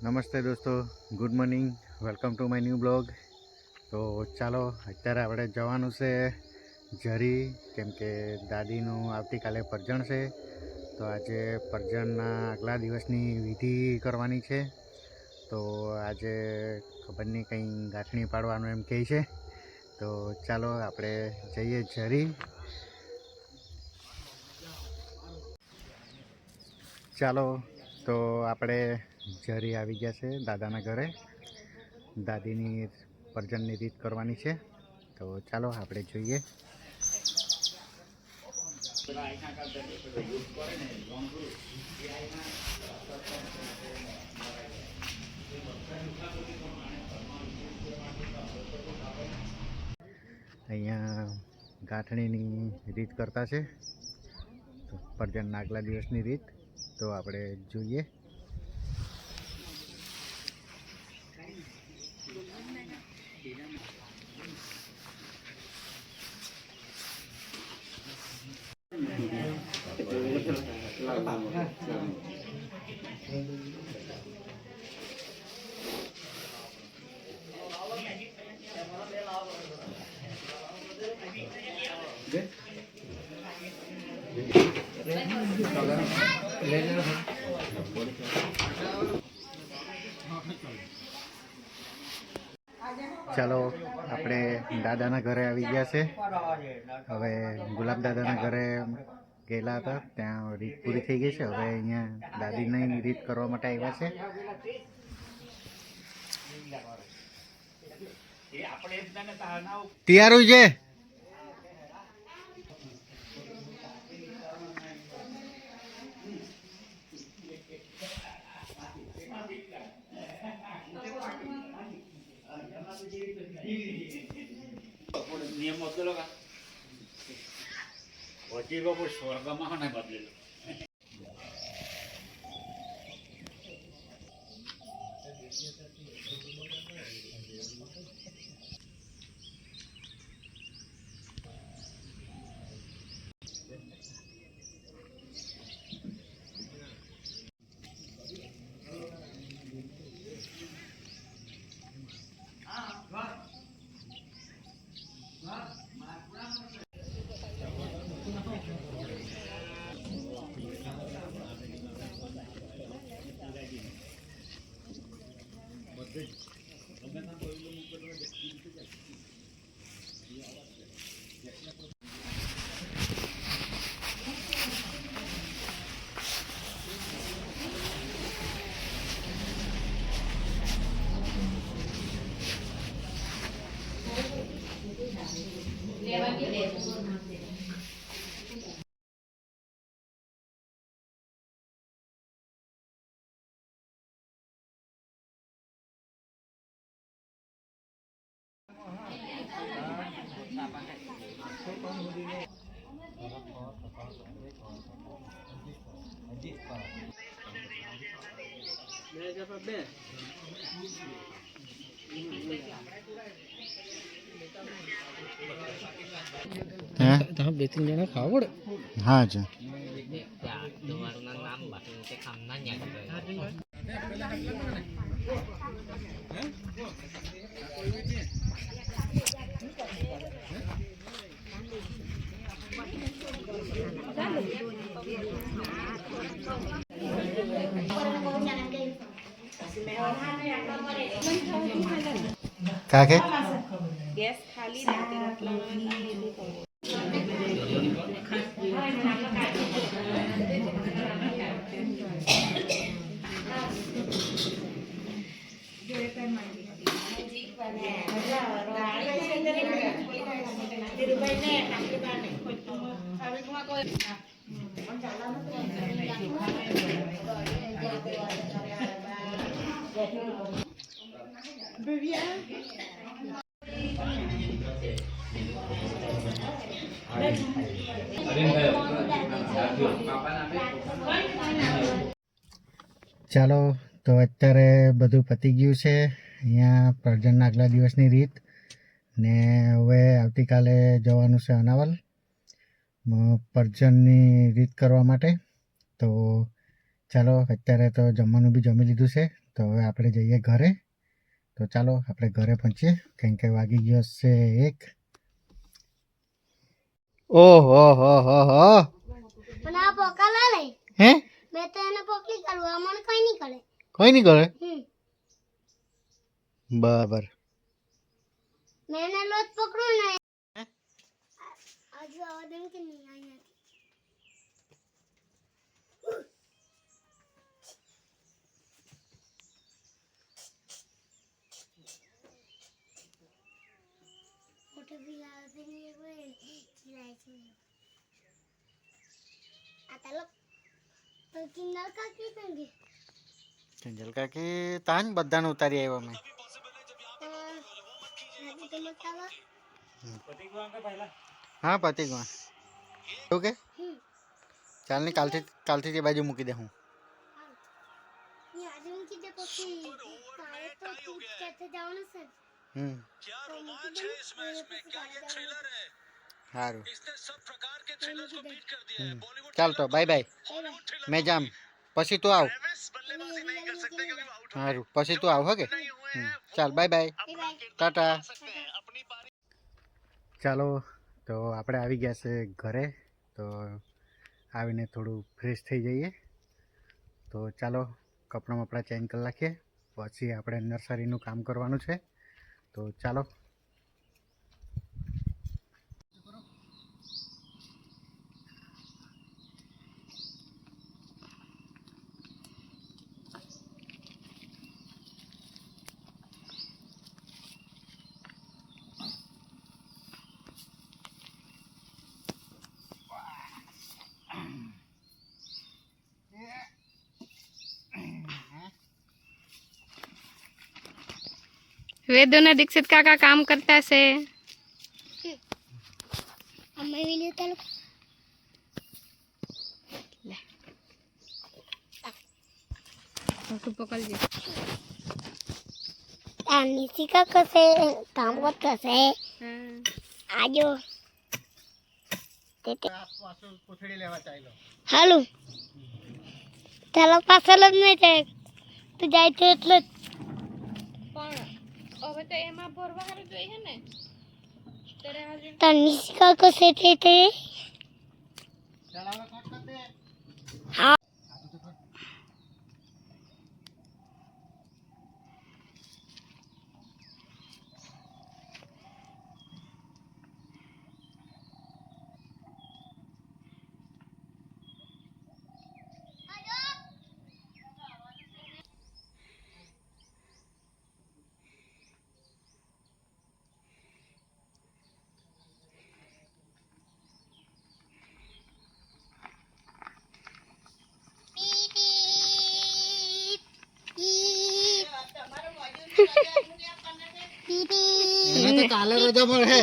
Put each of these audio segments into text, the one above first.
નમસ્તે દોસ્તો, good morning, welcome to my new blog. તો ચાલો અત્યારે આપણે જવાનું છે ઝરી, કેમ કે દાદીનું આવતીકાલે પરજણ છે. તો આજે પરજણના આગલા દિવસની વિધિ કરવાની છે. તો આજે ખબર નહીં કંઈ ગાંઠણી પાડવાનું એમ કહે છે. તો ચાલો આપણે જઈએ ઝરી. ચાલો તો આપણે ઝરી આવી ગયા છે દાદાના ઘરે. દાદીની પરજણની રીત કરવાની છે. તો ચાલો આપણે જોઈએ. અહીંયા ગાંઠણીની રીત કરતા છે, પરજણના આગલા દિવસની રીત. તો આપણે જોઈએ. ચાલો આપણે દાદાના ઘરે આવી ગયા છે. હવે ગુલાબ દાદાના ઘરે ગયેલા હતા, ત્યાં રીત પૂરી થઈ ગઈ છે. હવે અહીંયા દાદીની રીત કરવા માટે આવ્યા છે. તૈયાર છે. નિયમ બદલો કા પછી બાબુ સ્વર્ગમાં ને બદલેલો. તમે બે ત્રણ જણા ખાવા પડે. હા છે. કાકે ગેસ ખાલી રાખતે રોટલા ચાલો તો અત્યારે બધું પતી ગયું છે અહીંયા પરજણના આગલા દિવસની રીત. ને હવે આવતીકાલે જવાનું છે અનાવલ પરજણની રીત કરવા માટે. તો ચાલો અત્યારે તો જમવાનું બી જમી લીધું છે. તો હવે આપણે જઈએ ઘરે. તો ચાલો આપણે ઘરે પહોંચીએ, કેમ કે વાગી ગયો છે 1. ઓહો હો હો હો પણ આ પોકા લા લે હે મેં તો એને પોકલી કરવા મને કઈ નહીં કરે. કોઈ નહીં કરે હમ બરાબર. મેં એને લોટ પકડું ને આજુ આવા દે કે નહીં અહીંયા મોટો બી આવે ને એ બોલે ચિલાય છે આ તાલો તો કિન્નર કાકી સંગે કિંજલ કાકી તાન બધાને ઉતારી આવ્યો મેં. નથી તો મતાવા પતિ ગયો કે પહેલા હા પતી ગયો. એવું કે ચાલ ને કાલથી તે બાજુ મૂકી દે હું. ये आज उनकी जब पक्षी काले तो कैसे जाओ सर હમ સારું. ચાલ તો બાય બાય. મેં જામ પછી તું આવ. સારું પછી તું આવ હો કે. ચાલ બાય બાય ટાટા. ચાલો તો આપણે આવી ગયા છે ઘરે. તો આવીને થોડું ફ્રેશ થઈ જઈએ. તો ચાલો કપડાં બપડા ચેન્જ કરી નાખીએ, પછી આપણે નર્સરીનું કામ કરવાનું છે. તો ચાલો. वेदो ने दीक्षित काका काम करता से हमें भी ले चलो तू पकड़ जे निशी का कैसे काम बहुत कैसे आजो પૂછડી લેવા ચાલ્યો. हेलो चलो पासल नहीं जाए तो जाए तो એટલે પણ હવે તો એમાં ભરવા હારું જોઈએ ને ત્યારે હજુ નિशी का कैसे थे ચાલ હવે કટ કર દે. हाँ એને તો કાલે રજા મળે.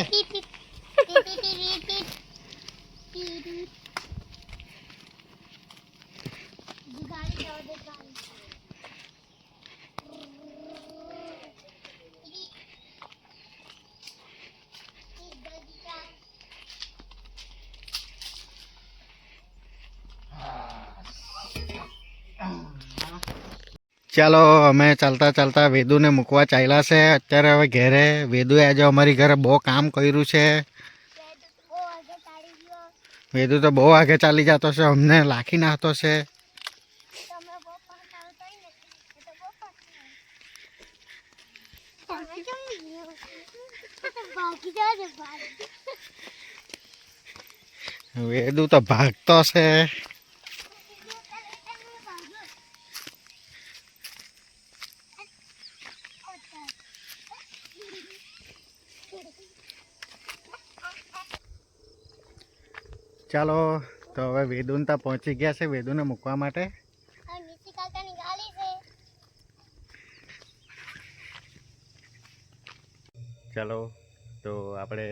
ચાલો અમે ચાલતા ચાલતા વેદુને મૂકવા ચાલ્યા છે અત્યારે. હવે ઘરે વેદુએ આજે અમારી ઘરે બહુ કામ કર્યું છે. વેદુ તો બહુ આગે ચાલી જતો છે, અમને લાખી નાખતો છે. વેદુ તો ભાગતો છે. ચાલો તો હવે વેદુને ત્યાં પહોંચી ગયા છે વેદુને મૂકવા માટે. નિशी કાકાની ગાડી છે ચાલો તો આપણે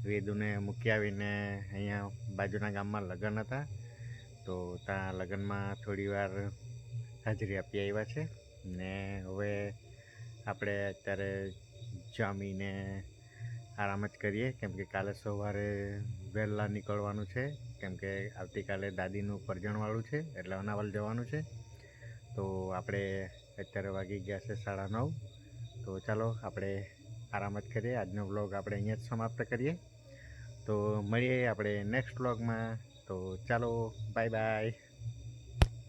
વેદુને મૂકી આવીને અહીંયા બાજુના ગામમાં લગ્ન હતા, તો ત્યાં લગ્નમાં થોડી વાર હાજરી આપી આવ્યા છે. ને હવે આપણે અત્યારે જમીને આરામ જ કરીએ, કેમ કે કાલે સવારે વહેલા નીકળવાનું છે, કેમ કે આવતીકાલે દાદીનું પરજણવાળું છે એટલે અનાવલ જવાનું છે. તો આપણે અત્યારે વાગી ગયા છે 9:30. તો ચાલો આપણે આરામ જ કરીએ. આજનો વ્લોગ આપણે અહીંયા જ સમાપ્ત કરીએ. તો મળીએ આપણે નેક્સ્ટ વ્લોગમાં. તો ચાલો બાય બાય.